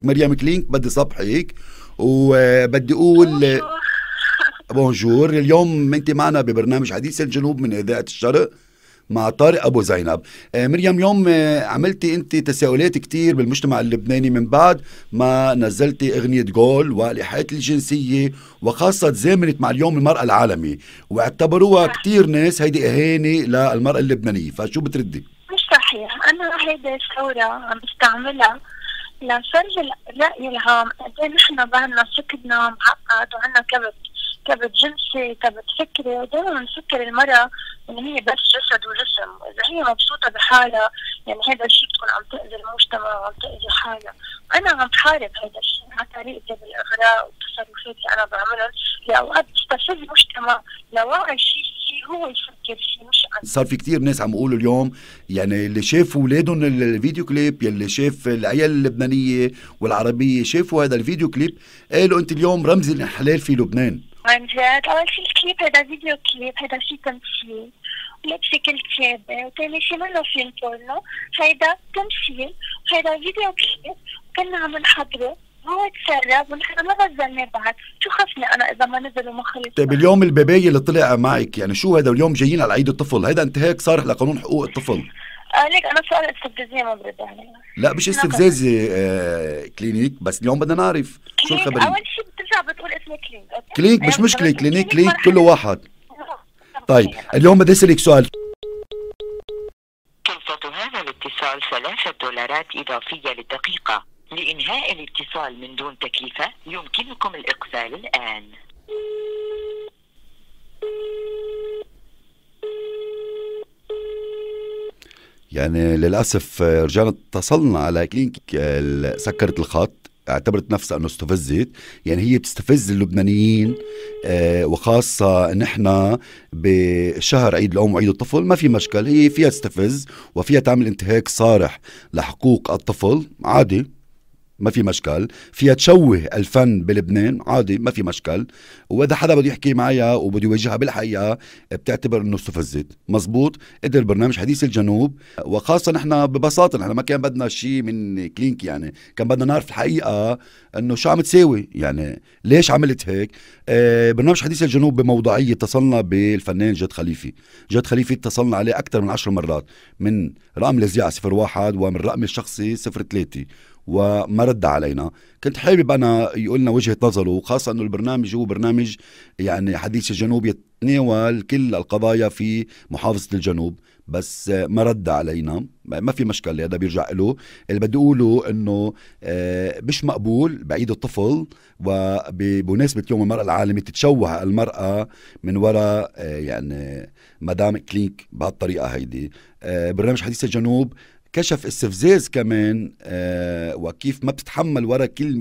مريم كلينك، بدي صبحك وبدي اقول بونجور. اليوم انت معنا ببرنامج حديث الجنوب من اذاعه الشرق مع طارق ابو زينب. مريم، يوم عملتي انت تساؤلات كتير بالمجتمع اللبناني من بعد ما نزلتي اغنيه جول والايحاءات الجنسيه، وخاصه تزامنت مع اليوم المراه العالمي، واعتبروها كتير ناس هيدي اهانه للمراه اللبنانيه، فشو بتردي؟ مش صحيح. انا هيدي الثوره عم بستعملها لفرض الرأي العام قد ايه نحن بعدنا فكرنا معقد وعندنا كبت جنسي، كبت فكري، ودائما بنفكر المرأة ان هي بس جسد وجسم، واذا هي مبسوطة بحالها يعني هذا الشيء بتكون عم تأذي المجتمع وعم تأذي حالها. انا عم بحارب هذا الشيء على طريقتي بالاغراء والتصرفات اللي انا بعملها، لاوقات بستفز المجتمع لوعي شيء هو يفكر فيه مش أنا. صار في كتير ناس عم يقولوا اليوم، يعني اللي شافوا اولادهم الفيديو كليب، يلي شاف العيال اللبنانيه والعربيه شافوا هذا الفيديو كليب، قالوا انت اليوم رمز الانحلال في لبنان. عن جد اول شيء الكليب هذا فيديو كليب، هذا شيء تمثيل ولبسي كل ثيابي، وثاني شيء منه فيلم بورنو، هيدا تمثيل، هيدا فيديو كليب كنا عم نحضره، هو تسرب ونحن ما نزلناه بعد، شو خفني انا اذا ما نزل وما خلص. طيب اليوم الباباية اللي طلع معك، يعني شو هذا؟ اليوم جايين على عيد الطفل، هذا انتهاك صارح لقانون حقوق الطفل. ليك انا سؤال استفزازي ما برد عليه. لا مش استفزازي، كلينيك، بس اليوم بدنا نعرف شو الخبرية. اول شيء بترجع بتقول اسمي كلينك. كلينك مش مشكلة، كلينيك كلينك كله واحد. طيب اليوم بدي اسألك سؤال. كلفة هذا الاتصال $3 إضافية للدقيقة. لإنهاء الاتصال من دون تكلفة يمكنكم الإقفال الآن. يعني للأسف رجعنا اتصلنا على كلينك، سكرت الخط، اعتبرت نفسها انه استفزت، يعني هي بتستفز اللبنانيين، وخاصة نحن بشهر عيد الأم وعيد الطفل ما في مشكل، هي فيها تستفز وفيها تعمل انتهاك صارح لحقوق الطفل، عادي ما في مشكل، فيها تشوه الفن بلبنان، عادي ما في مشكل، واذا حدا بده يحكي معها وبده يواجهها بالحقيقه بتعتبر انه استفزت. مزبوط. قدر برنامج حديث الجنوب، وخاصه نحن ببساطه نحن ما كان بدنا شيء من كلينك، يعني كان بدنا نعرف الحقيقه انه شو عم تساوي، يعني ليش عملت هيك. برنامج حديث الجنوب بموضوعيه اتصلنا بالفنان جد خليفي. جد خليفي اتصلنا عليه اكثر من 10 مرات، من رقم الاذاعه 01 ومن رقمي الشخصي 03، وما رد علينا. كنت حابب أنا يقولنا وجهة نظره، وخاصة أنه البرنامج هو برنامج يعني حديث الجنوب يتناول كل القضايا في محافظة الجنوب، بس ما رد علينا. ما في مشكلة، هذا بيرجع له. اللي بدي أقوله أنه مش مقبول بعيد الطفل وبمناسبة يوم المرأة العالمي تتشوه المرأة من وراء يعني مدام كلينك بهالطريقة هيدي. برنامج حديث الجنوب كشف استفزاز كمان، وكيف ما بتتحمل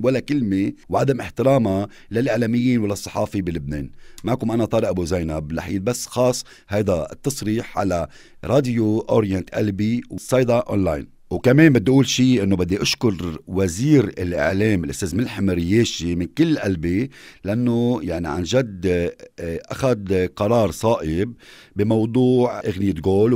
ولا كلمة وعدم احترامها للإعلاميين ولا الصحافي بلبنان. معكم أنا طارق أبو زينب، رح بس خاص هيدا التصريح على راديو أورينت قلبي وصيدا أونلاين. وكمان بدي أقول شيء، أنه بدي أشكر وزير الإعلام الأستاذ ملحم رياشي من كل قلبي، لأنه يعني عن جد أخذ قرار صائب بموضوع أغنية جول.